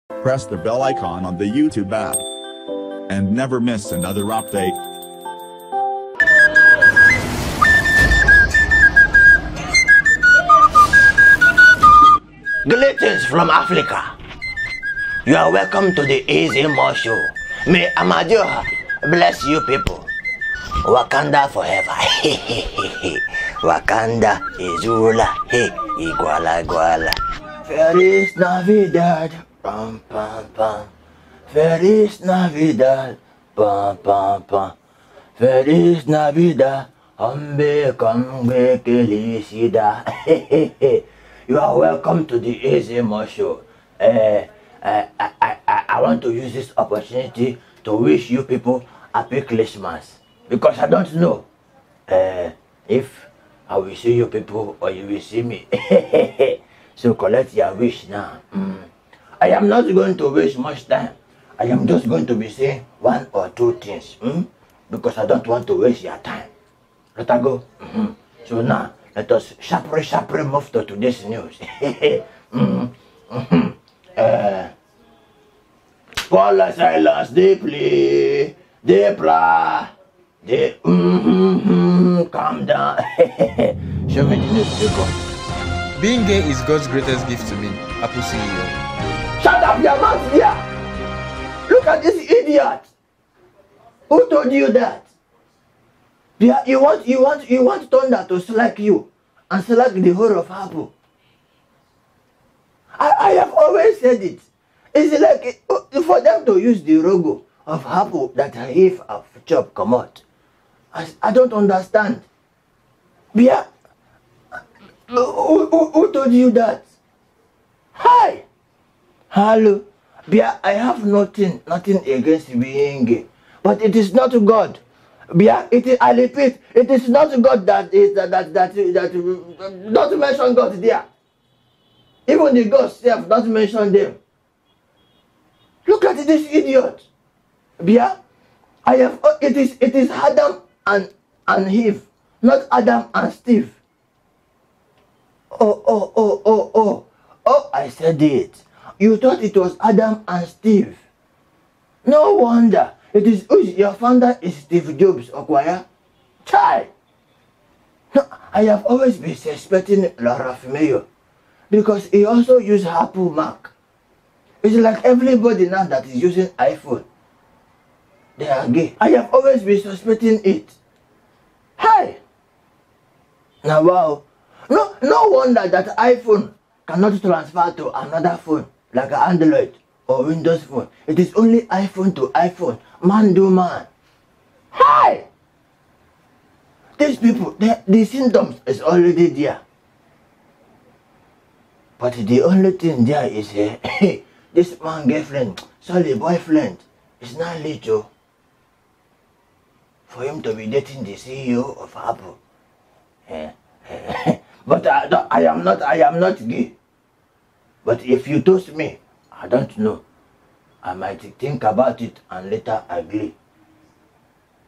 Press the bell icon on the YouTube app and never miss another update. Greetings from Africa. You are welcome to the Easy More Show. May Amadioha bless you people. Wakanda forever. Wakanda is ruler. Hey, iguala iguala. Feliz Navidad. Pam pam pam. Feliz Navidad. Pam pam pam. Feliz Navidad. Hombre con felicidad. You are welcome to the Easy More Show. I want to use this opportunity to wish you people happy Christmas, because I don't know if I will see you people or you will see me. So collect your wish now. I am not going to waste much time. I am just going to be saying one or two things, because I don't want to waste your time. Let us go. So now let us sharply move to today's news. Call the silence deeply, calm down. Show me the news, people. Being gay is God's greatest gift to me. Apple CEO. Shut up your mouth here! Look at this idiot! Who told you that? Yeah, you want Thunder to slack you and slack the whole of Apple. I have always said it. It's like for them to use the logo of Apple that if a chop come out. I don't understand. Yeah. Who told you that? Hi. Hello. Yeah, I have nothing against being gay. But it is not God. Yeah, I repeat, it is not God that don't mention God there. Even the gods self don't mention them. Look at this idiot. Yeah, it is Adam and Eve, not Adam and Steve. Oh, I said it. You thought it was Adam and Steve. No wonder. It is your founder is Steve Jobs, Okwaya. Chai. No, I have always been suspecting Laura Mayo, because he also used Apple Mac. It's like everybody now that is using iPhone, they are gay. I have always been suspecting it. Hi. Now wow. No wonder that iPhone cannot transfer to another phone like Android or Windows phone. It is only iPhone to iPhone. Man to man. Hi! These people, the symptoms is already there. But the only thing there is this man girlfriend, sorry boyfriend, is not little for him to be dating the CEO of Apple. But I am not gay. But if you toast me, I don't know. I might think about it and later agree.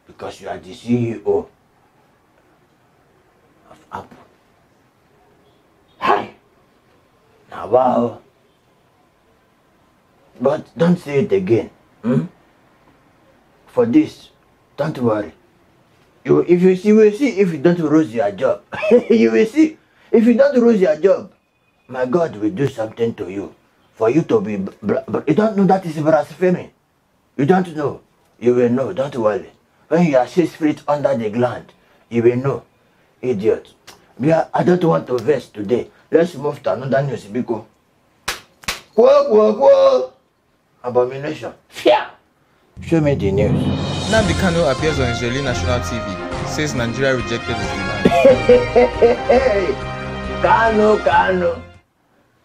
Because you are the CEO of Apple. Hi! Now wow. But don't say it again. For this, don't worry. You will see if you don't lose your job. You will see. If you don't lose your job, my God will do something to you. For you to be, but you don't know that is blasphemy. You don't know. You will know, don't worry. When you are 6 feet under the ground, you will know. Idiot. Yeah, I don't want to vex today. Let's move to another news, Biko. Whoa. Abomination. Yeah. Show me the news. Nnamdi Kanu appears on Israeli national TV, says Nigeria rejected his demand. Kanu.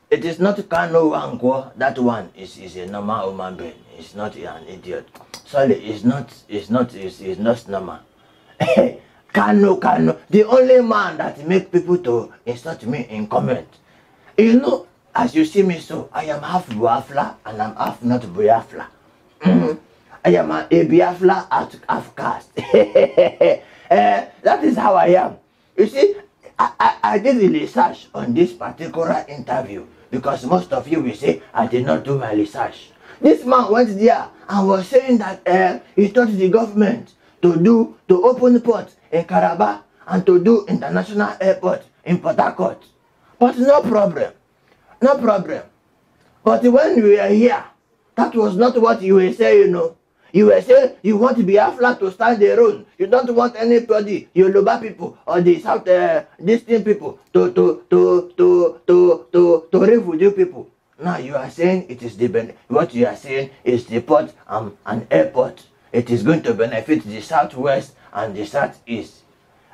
It is not Kanu Wangwo. That one is a normal human being. It's not an idiot. Sorry, it's not normal. Kanu. The only man that make people to insult me in comment. You know, as you see me so, I am half Biafra and I'm half not Biafra. I am a Biafra half caste. That is how I am. You see, I did the research on this particular interview because most of you will say, I did not do my research. This man went there and was saying that he taught the government to open port in Calabar and to do international airport in Port Harcourt. But no problem. No problem. But when we were here, that was not what you were saying, you know. You were saying you want Biafra to stand their own. You don't want anybody, Yoruba people or the South distant people to refugee people. Now you are saying it is what you are saying is the port and airport. It is going to benefit the Southwest and the Southeast.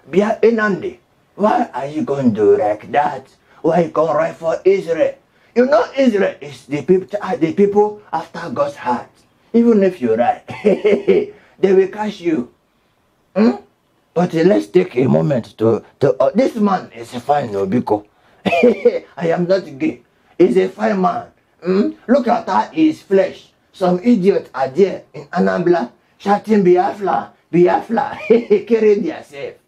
Bia Enandi, why are you going to wreck that? Why you going right for Israel? You know Israel is the people after God's heart. Even if you're right, they will catch you. But let's take a moment to this man is fine, Nobiko. I am not gay. He's a fine man. Look at that, his flesh. Some idiots are there in Anambra shouting Biafra, Biafra, carrying themselves.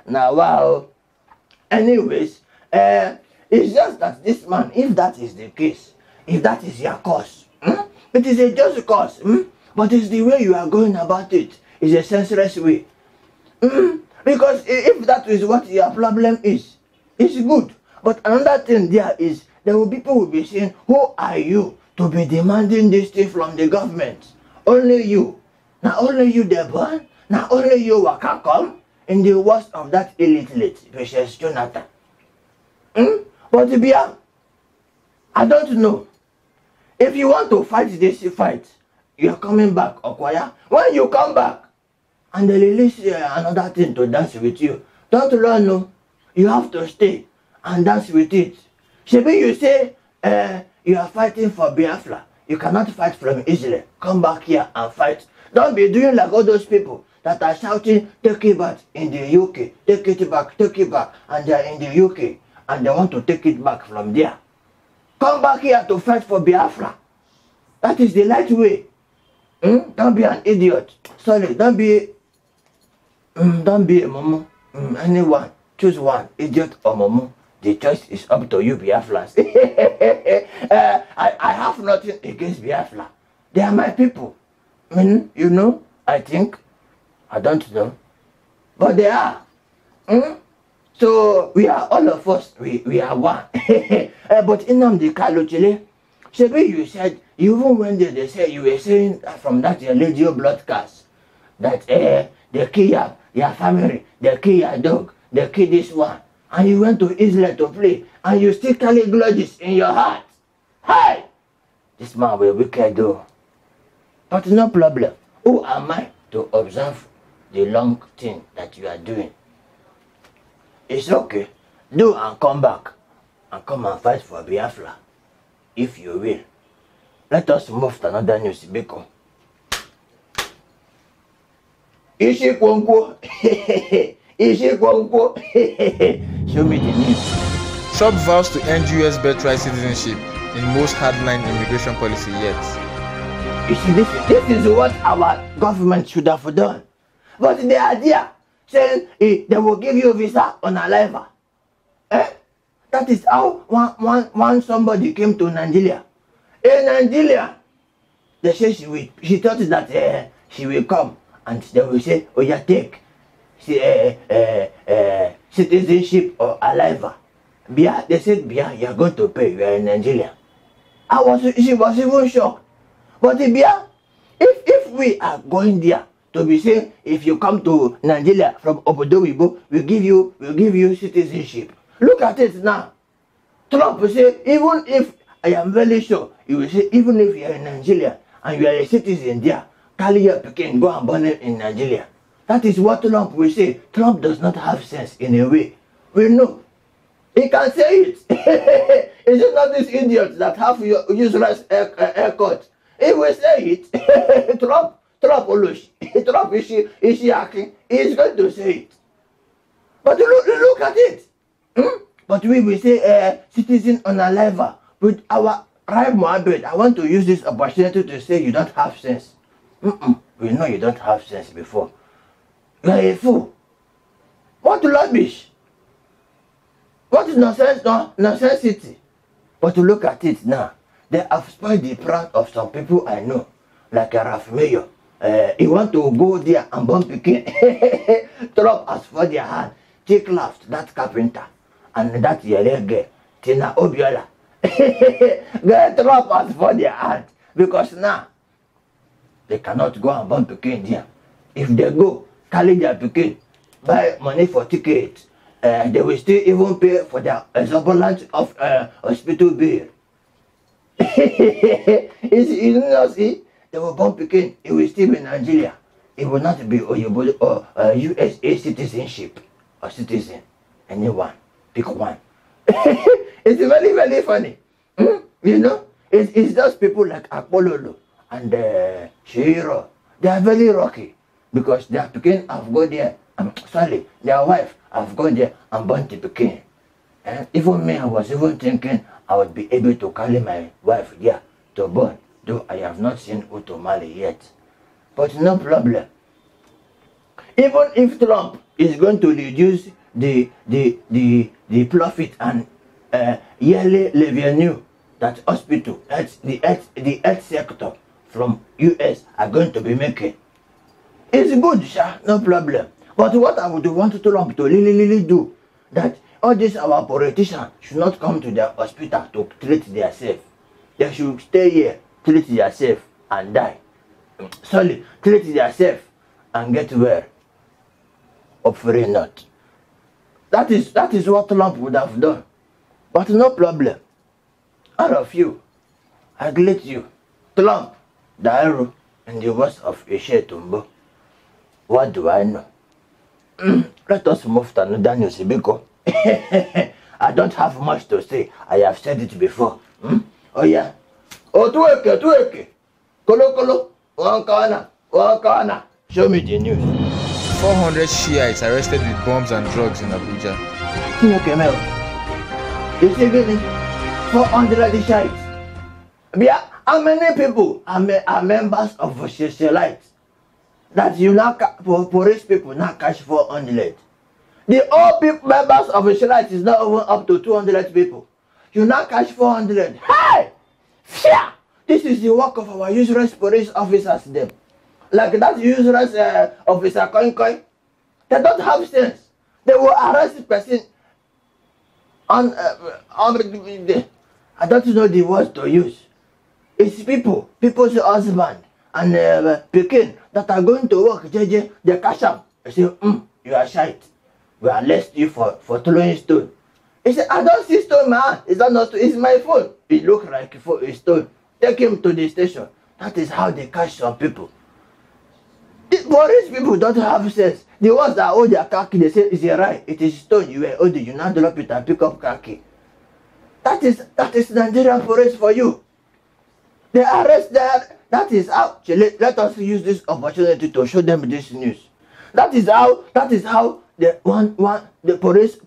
Now, wow. Anyways, it's just that this man, if that is the case, if that is your cause, it is a just cause, but it's the way you are going about it. It's a senseless way. Because if that is what your problem is, it's good. But another thing there is, people will be saying, who are you to be demanding this thing from the government? Only you. Now only you the born. Now only you waka come in the worst of that illiterate, Precious Jonathan. But Bia, I don't know. If you want to fight this fight, you are coming back, Okwaya. When you come back, and they release another thing to dance with you, don't learn, no. You have to stay and dance with it. Shebi, you say you are fighting for Biafra. You cannot fight from Israel. Come back here and fight. Don't be doing like all those people that are shouting, take it back in the UK, take it back, and they are in the UK, and they want to take it back from there. Come back here to fight for Biafra. That is the right way. Don't be an idiot. Sorry, don't be a momo. Anyone, choose one, idiot or momo. The choice is up to you, Biafrans. I have nothing against Biafra. They are my people. You know, I think. I don't know. But they are. So we are all of us, we are one. But Nnamdi Kanu Chile, Shebi, you said, even when they said, you were saying from that radio broadcast that they kill your family, they kill your dog, they kill this one, and you went to Israel to play, and you still carry grudges in your heart. Hi! This man will be wicked though. But no problem. Who am I to observe the long thing that you are doing? It's okay. Do and come back and come and fight for Biafra, if you will. Let us move to another news, Biko. Ishi Kwankwo. Ishi Kwankwo. Show me the news. Trump vows to end US birthright citizenship in most hardline immigration policy yet. You see, this is what our government should have done. But the idea saying they will give you a visa on arrival. That is how one somebody came to Nigeria. In Nigeria, they say she thought that she will come and they will say, oh yeah, take citizenship or arrival. Bia, they said, Bia, you are going to pay, you are in Nigeria. She was even shocked. But Bia, if we are going there to be saying, if you come to Nigeria from Obodo, we'll give you citizenship. Look at it now. Trump will say, even if, I am very sure, he will say, even if you are in Nigeria and you are a citizen there, carry your pecan, go and burn it in Nigeria. That is what Trump will say. Trump does not have sense in a way. We know. He can say it. Is it not these idiots that have useless haircut? He will say it. Trump is she acting? He's going to say it. But look at it. But we will say citizen on a level. With our right Mohammed, I want to use this opportunity to say you don't have sense. We know you don't have sense before. You are a fool. What rubbish? What is nonsense? Nonsensity? But look at it now. They have spoiled the pride of some people I know, like Ralph Mayo. He want to go there and bomb Pekin. Trump has for their hand. Take laughed that carpenter and that yellow girl, Tina Obiola. Trump has for their hand because now they cannot go and bomb Pekin there. If they go, carry their Pekin, buy money for tickets, they will still even pay for their exorbitant of hospital bill. You know, see, they will bomb Pekin, it will still be Nigeria. It will not be Oyobo or USA citizenship or citizen. Anyone, pick one. It's very, very funny. You know, it's just people like Apollo and Shiro. They are very rocky because their Pekin have gone there. Their wife have gone there and burnt the Pekin. Even me, I was even thinking I would be able to carry my wife there to burn, though I have not seen Utomali yet. But no problem. Even if Trump is going to reduce the profit and yearly revenue that hospital, the health sector from US are going to be making, it's good, sir, no problem. But what I would want Trump to really do, that all these our politicians should not come to their hospital to treat themselves. They should stay here, treat themselves and die. Sorry, treat themselves and get well. Hopefully not. That is what Trump would have done. But no problem. All of you, I greet you. Trump, the arrow in the words of Ishe Tumbo. What do I know? Let us move to another news, because I don't have much to say. I have said it before. Oh yeah. Oh, tueke. Kolo. One corner. Show me the news. 400 Shiites arrested with bombs and drugs in Abuja. You see, really? 400 Shiites. Yeah, how many people are members of Shiites? That you now police people now catch 400. The all people members of the Shiites is now even up to 200 people. You now catch 400. Hey! Fear! This is the work of our useless police officers them. Like that useless officer Koi. They don't have sense. They will arrest the person on I don't know the words to use. It's people's husband and Pekin that are going to work, JJ, they catch up. I say, you are shite. We arrest you for throwing stone. He said, I don't see stone, man. It's not it's my phone. It looks like a stone. Take him to the station. That is how they catch some people. The police people don't have sense. The ones that hold their khaki, they say, is it right? It is stone. You were holding. You now drop it and pick up khaki. That is Nigerian police for you. They arrest that. That is how. Let us use this opportunity to show them this news. That is how the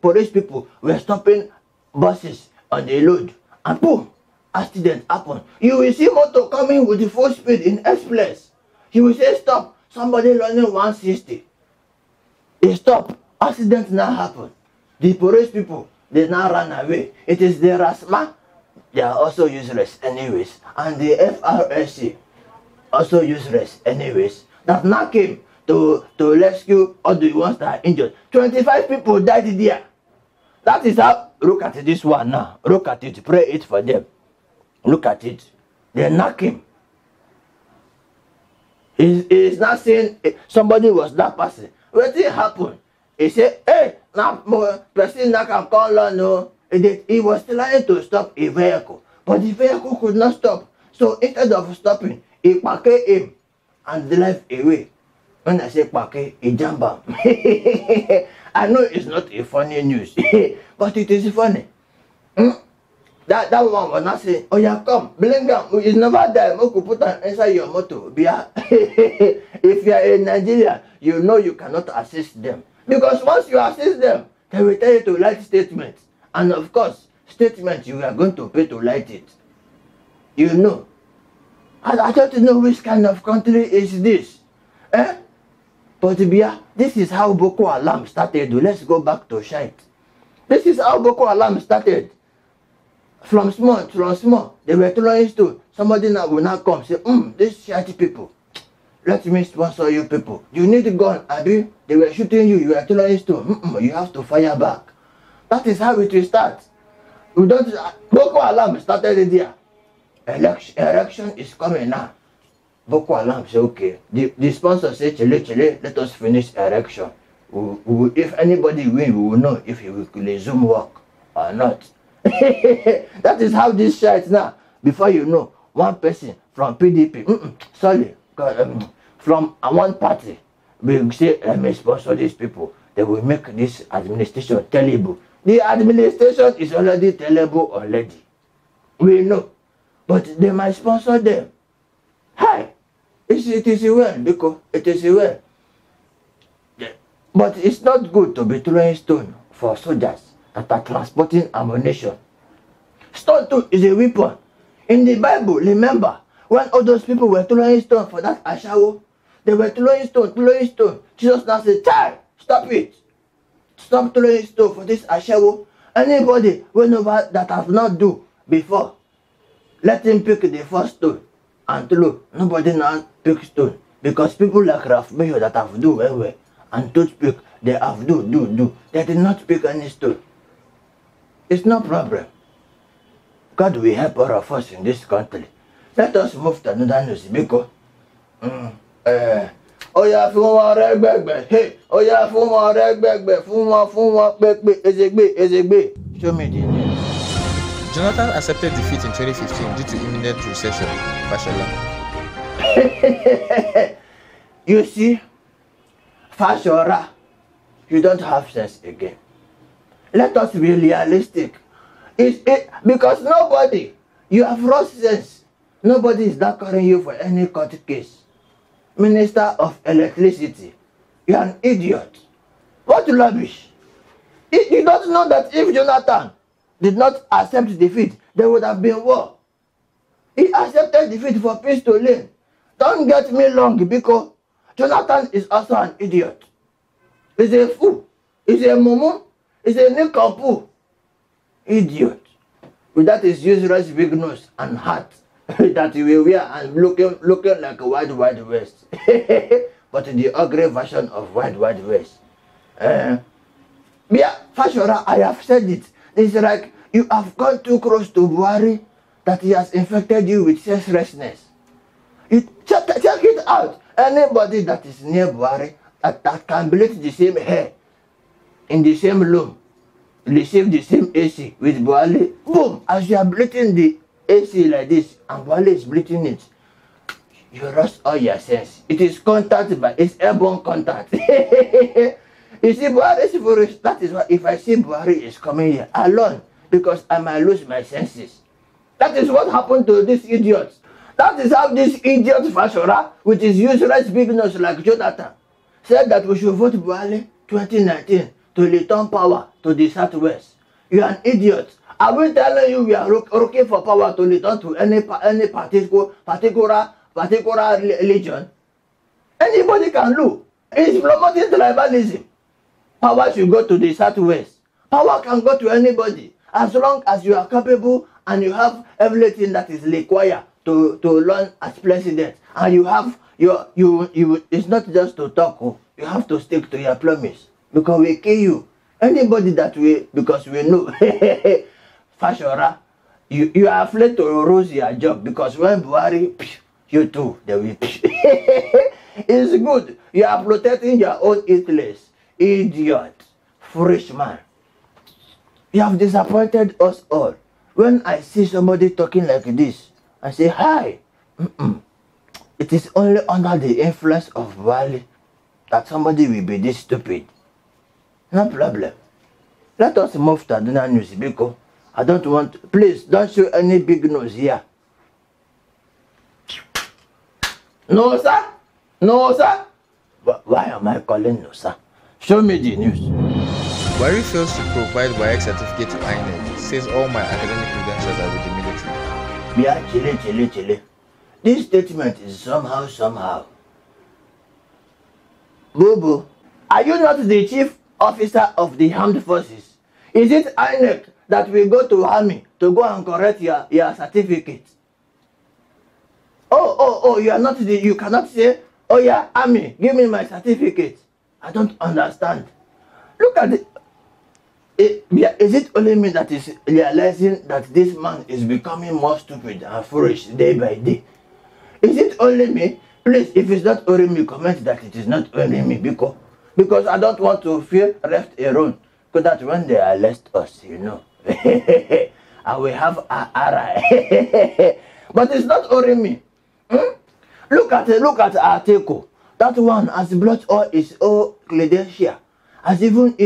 police people were stopping buses on the road, and boom, accident happened. You will see motor coming with the full speed in express. He will say stop. Somebody running 160. They stop. Accident now happen. The police people, they now run away. It is the RASMA. They are also useless anyways. And the FRSC, also useless anyways. That now came to rescue all the ones that are injured. 25 people died there. That is how. Look at this one now. Look at it. Pray it for them. Look at it. They knock him. He's not saying somebody was that person. What did happen? He said, hey, now person that can call on no. He was trying to stop a vehicle, but the vehicle could not stop. So instead of stopping, he parked him and drive away. When I say park, he jump him. I know it's not a funny news, but it is funny. That one was not saying, oh yeah, come, bring them. It's never there. You could put them inside your motor. If you are in Nigeria, you know you cannot assist them. Because once you assist them, they will tell you to write statements. And of course, statements you are going to pay to write it. You know. I don't know which kind of country is this. But this is how Boko Haram started. Let's go back to Shite. This is how Boko Haram started. From small, they were throwing stone. Somebody now will now come say, these shitty people, let me sponsor you people. You need a gun, Abi. They were shooting you, you were throwing stone. You have to fire back. That is how it will start. We don't. Boko Haram started there. Election is coming now. Boko Haram say, okay. The sponsor say, chile, let us finish election. If anybody win, we will know if he will resume work or not. That is how this shit now. Before you know, one person from PDP, from one party, will say, let me sponsor these people. They will make this administration terrible. The administration is already terrible already. We know. But they might sponsor them. Hi. It is well, because it is well. But it's not good to be throwing stone for soldiers that are transporting ammunition. Stone too is a weapon. In the Bible, remember, when all those people were throwing stone for that Ashawo, they were throwing stone. Jesus now said, child, stop it. Stop throwing stone for this Ashawo. Anybody whenever that have not do before, let him pick the first stone and throw. Nobody now pick stone. Because people like Ralph Mayo that have do well, and toothpick, they have do. They did not pick any stone. It's no problem. God will help all of us in this country. Let us move to another news because Oya fún wọn rẹ́gbẹ̀gbẹ̀, hey, oya fún wọn rẹ́gbẹ̀gbẹ̀, fún wọn pẹ́pẹ́, ezegbe. Show me the news. Jonathan accepted defeat in 2015 due to imminent recession. Fashola. You see, Fashola, you don't have sense again. Let us be realistic. Because nobody, you have lost sense. Nobody is not calling you for any court case. Minister of Electricity, you are an idiot. What rubbish. You don't know that if Jonathan did not accept defeat, there would have been war. He accepted defeat for peace to reign. Don't get me wrong, because Jonathan is also an idiot. He's a fool. He's a mumu. He's a nincompoop. Idiot. With that his useless big nose and hat that he will wear and looking like a Wild West. But the ugly version of Wild West. Yeah, Fashola, I have said it. It's like you have gone too close to Buhari that he has infected you with senselessness. Check it out. Anybody that is near Buhari that can bleach the same hair in the same room, receive the same AC with Buhari, boom, as you are bleaching the AC like this and Buhari is bleaching it, you lost all your sense. It is contact, but it's airborne contact. You see, Buhari is foolish. That is why if I see Buhari is coming here alone, because I might lose my senses. That is what happened to these idiots. That is how this idiot Fashola, with his useless big nose like Jonathan, said that we should vote Buhari 2019 to return power to the Southwest. You are an idiot. Are we telling you we are looking for power to return to any particular religion? Anybody can look. It's promoting tribalism. Power should go to the Southwest. Power can go to anybody as long as you are capable and you have everything that is required to run as president. And you have it's not just to talk. You have to stick to your promise. Because we kill you. Anybody that because we know. Fashola, you are afraid to lose your job because when Buhari, you too, they will. It's good. You are protecting your own interests. Idiot. Foolish man. You have disappointed us all. When I see somebody talking like this, I say, hi. It is only under the influence of Buhari that somebody will be this stupid. No problem. Let us move to another news because I don't want. Please don't show any big nose here. No, sir. No, sir. Why am I calling no, sir? Show me the news. Buhari fails to provide WAEC certificate to INEC. Says all my academic credentials are with the military. Yeah, chile. This statement is somehow. Bobo, are you not the chief officer of the armed forces? Is it INEC that will go to army to go and correct your certificate. Oh, you are not you cannot say, oh yeah, Army, give me my certificate. I don't understand. Look at it. Is it only me that is realizing that this man is becoming more stupid and foolish day by day? Is it only me? Please, if it's not only me, comment that it is not only me, because I don't want to feel left alone. Because that when they arrest us, you know, I will have a ara. But it's not only me. Look at Ateko. That one has brought all his own credential. Has even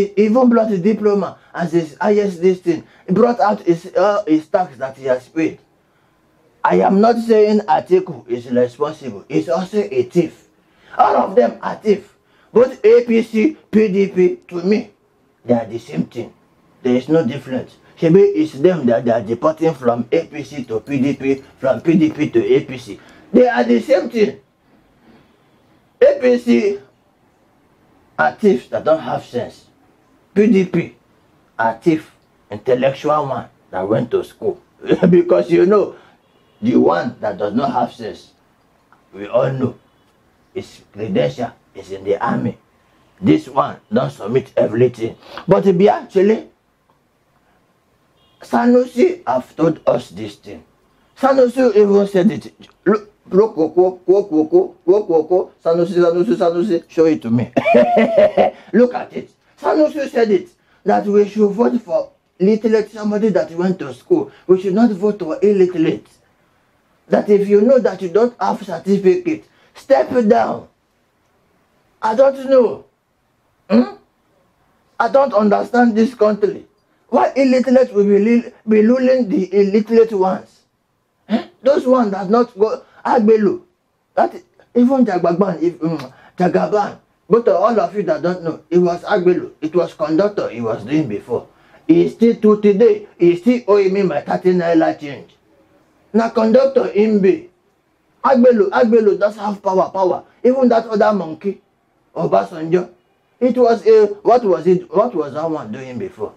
brought a diploma as his highest this thing. He brought out his tax that he has paid. I am not saying Atiku is responsible. He's also a thief. All of them are thieves. Both APC, PDP, to me, they are the same thing. There is no difference. Maybe it's them that they are deporting from APC to PDP, from PDP to APC. They are the same thing. APC are thieves that don't have sense. PDP are thief, intellectual one that went to school. Because you know, the one that does not have sense, we all know, his credential is in the army. This one don't submit everything. But to be actually, Sanusi have told us this thing. Sanusi even said it. Look, Sanusi, show it to me. Look at it. Sanusi said it, that we should vote for literate, somebody that went to school. We should not vote for illiterate. That if you know that you don't have certificate, step down. I don't know. I don't understand this country. Why illiterate will be ruling the illiterate ones? Those ones that not go Agbelu. That even Jagaban. But all of you that don't know, it was Agbelu. It was conductor he was doing before. He still to today. He still owing me my 30 naira change. Now conductor Imbe. Agbelu does have power. Even that other monkey, Obasanjo. It was what was that one doing before?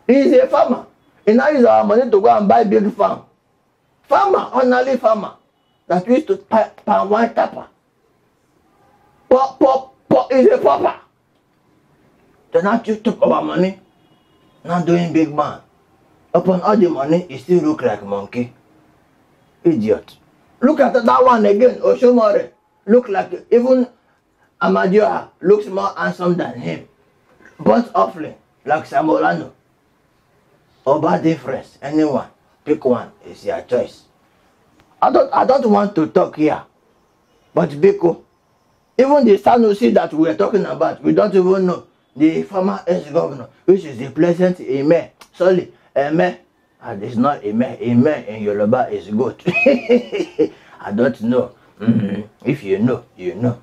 He is a farmer. He now use our money to go and buy big farm. Farmer, ordinary farmer, that used to pan one tapper. Is a pauper. Then now you took our money, now doing big man. Upon all the money, he still look like monkey. Idiot. Look at that one again, Oshomore. Look like, even Amadioha looks more handsome than him. Burnt offering, like Samolano. Oba difference, anyone, pick one, it's your choice. I don't want to talk here, but Biko, even the Sanusi that we are talking about, we don't even know the former ex-governor, which is the present Eme. Sorry, Eme, and it's not Eme. Eme in Yoruba is good. I don't know. If you know, you know.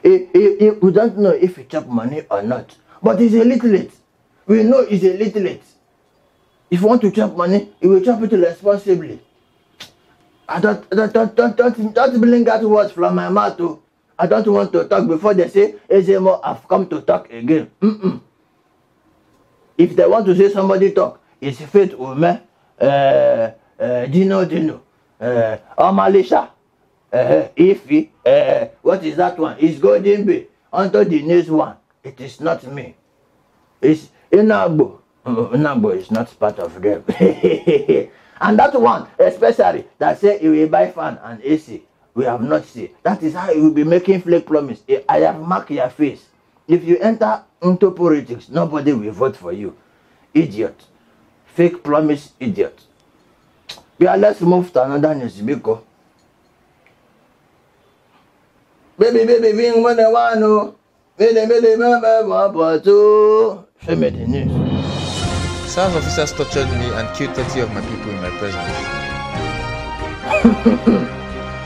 We don't know if he chop money or not, but he's illiterate. We know he's illiterate. If you want to chop money, you will chop it responsibly. I don't bring that words from my mouth. Too. I don't want to talk before they say, Ezemo, I've come to talk again. If they want to say somebody talk, it's Faith Ume, Dino, Omalisha, Ifi, what is that one? It's Golden Bay. Until the next one, it is not me. It's Inagbo. Nambo is not part of them. And that one, especially, that say he will buy fan and AC, we have not seen. That is how he will be making fake promise. I have marked your face. If you enter into politics, nobody will vote for you. Idiot. Fake promise, idiot. Yeah, let's move to another news, Biko. Baby, we want to want to. Show me the news. SARS officers tortured me and killed 30 of my people in my presence.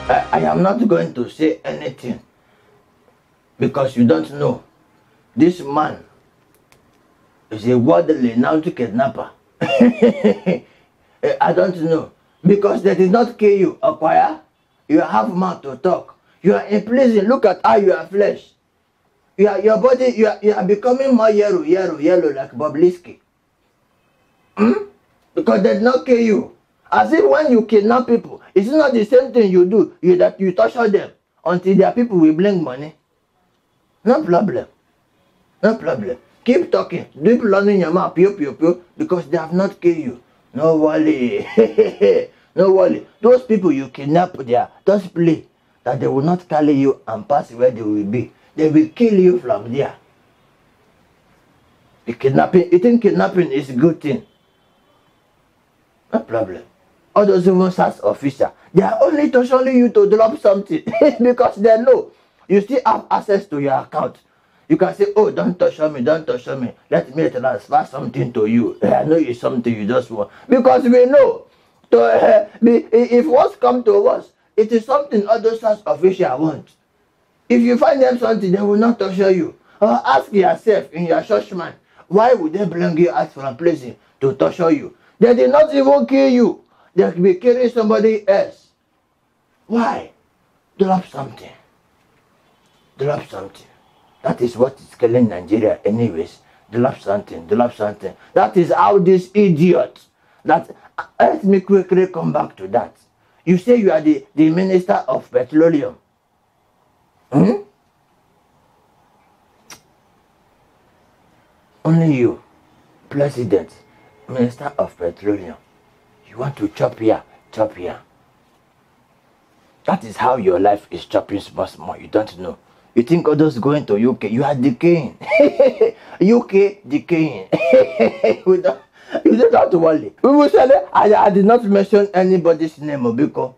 I am not going to say anything because you don't know. This man is a worldly now to kidnapper. I don't know. Because they did not kill you, Okwaya. You have mouth to talk. You are in prison. Look at how you are flesh. Your body, you are becoming more yellow like Bobrisky. Because they did not kill you. As if when you kidnap people, it's not the same thing you do, that you torture them until their people will bring money. No problem. No problem. Keep talking. Deep learning your mouth, because they have not killed you. No worry. No worry. Those people you kidnap there, just play that they will not carry you and pass where they will be. They will kill you from there. The kidnapping, you think kidnapping is a good thing? No problem. All those even SAS officers, they are only torturing you to drop something because they know you still have access to your account. You can say, oh, don't torture me, don't torture me. Let me transfer something to you. I know it's something you just want. Because we know, if what's come to us, it is something other SAS officers want. If you find them something, they will not torture you. Ask yourself in your church mind, why would they bring you out from prison to torture you? They did not even kill you. They could be killing somebody else. Why? Drop something. Drop something. That is what is killing Nigeria anyways. Drop something. Drop something. That is how this idiot. Let me quickly come back to that. You say you are the Minister of Petroleum. Only you, President, Minister of Petroleum. You want to chop here, chop here. That is how your life is chopping small. You don't know. You think others going to UK, you are decaying. UK decaying. You don't have to worry. We will say, I did not mention anybody's name because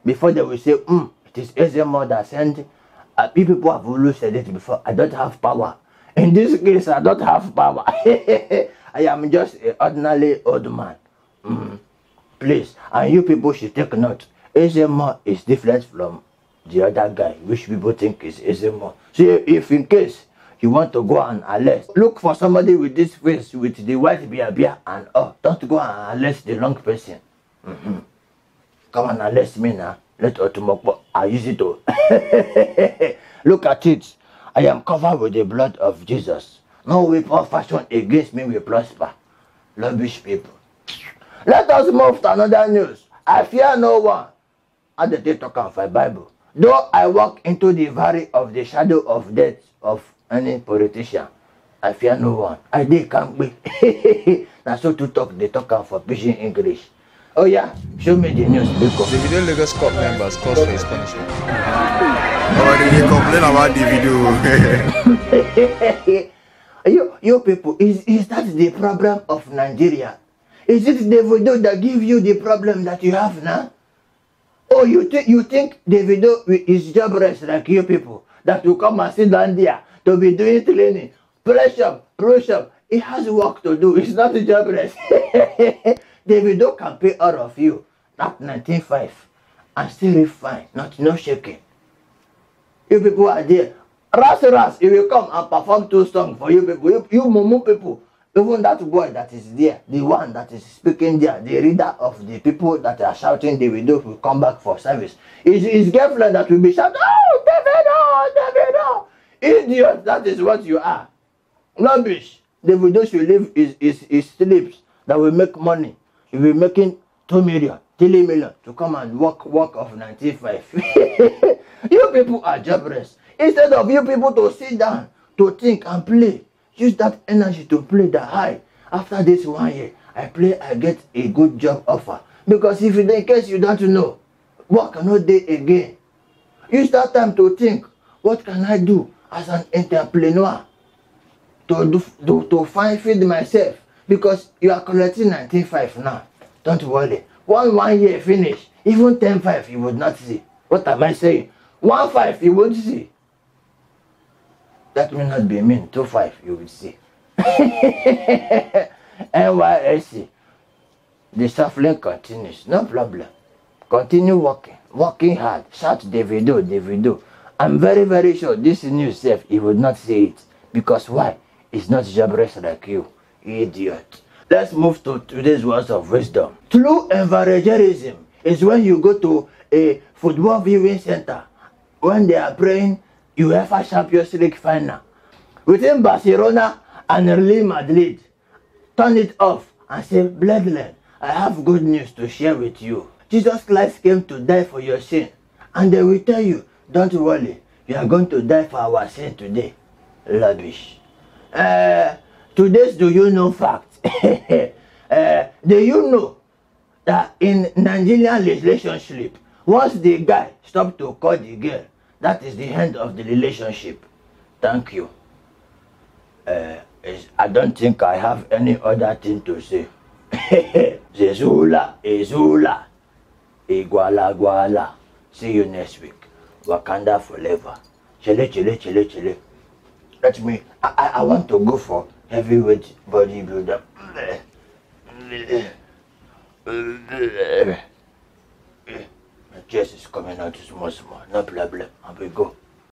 before they will say, it is Ezemo that sent. People have always said it before. I don't have power. In this case, I don't have power. I am just an ordinary old man. Please, and you people should take note. Ezemo is different from the other guy, which people think is Ezemo. So if in case you want to go and arrest, look for somebody with this face, with the white beard and don't go and arrest the wrong person. Come and arrest me now. Let Otumokbo, I use it to. Look at it. I am covered with the blood of Jesus. No weapon fashioned against me will prosper. Rubbish people. Let us move to another news. I fear no one. As the talk of my Bible. Though I walk into the valley of the shadow of death of any politician, I fear no one. I did can't be. Now so to talk, they talk for pidgin English. Oh yeah, show me the news. The video Lagos Corp members calls for his punishment. Oh, they complain about the video. you people, is that the problem of Nigeria? Is it the video that give you the problem that you have now? Oh, you think the video is jobless like you people that will come and sit down there to be doing training, pressure. It has work to do. It's not jobless. The video can pay all of you that 19.5 and still refine, no shaking. You people are there. Ras, he will come and perform 2 songs for you people. You Mumu people. Even that boy that is there, the one that is speaking there, the reader of the people that are shouting the video will come back for service. His girlfriend that will be shouting, oh, Davido. Idiot, that is what you are. Rubbish. Davido should live his sleeps that will make money. He will be making 2 million, 3 million to come and work of 95. You people are jobless. Instead of you people to sit down, to think and play, use that energy to play the high. After this 1 year, I get a good job offer. Because if in case you don't know, work cannot do again. Use that time to think, what can I do as an entrepreneur to feed myself? Because you are collecting 19.5 now. Don't worry. 1 year finish, even 10.5 you would not see. What am I saying? 1.5 you won't see. That will not be mean. 2.5 you will see. NYSC. The suffering continues. No problem. Continue working hard. Shout the video. I'm very, very sure this news safe, he would not say it. Because why? It's not jobless like you. Idiot. Let's move to today's words of wisdom. True evangelism is when you go to a football viewing center when they are playing UEFA Champions League final within Barcelona and Real Madrid. Turn it off and say, "Brethren, I have good news to share with you. Jesus Christ came to die for your sin." And they will tell you, "Don't worry, you are going to die for our sin today." Rubbish. Today's do you know fact? Do you know that in Nigerian relationship, once the guy stops to call the girl, that is the end of the relationship? Thank you. I don't think I have any other thing to say. Zezula, Ezula, Iguala, Guala. See you next week. Wakanda forever. Chile, chile, chile, chile. Let me. I want to go for heavyweight bodybuilder. My chest is coming out small, small. No problem. I will go.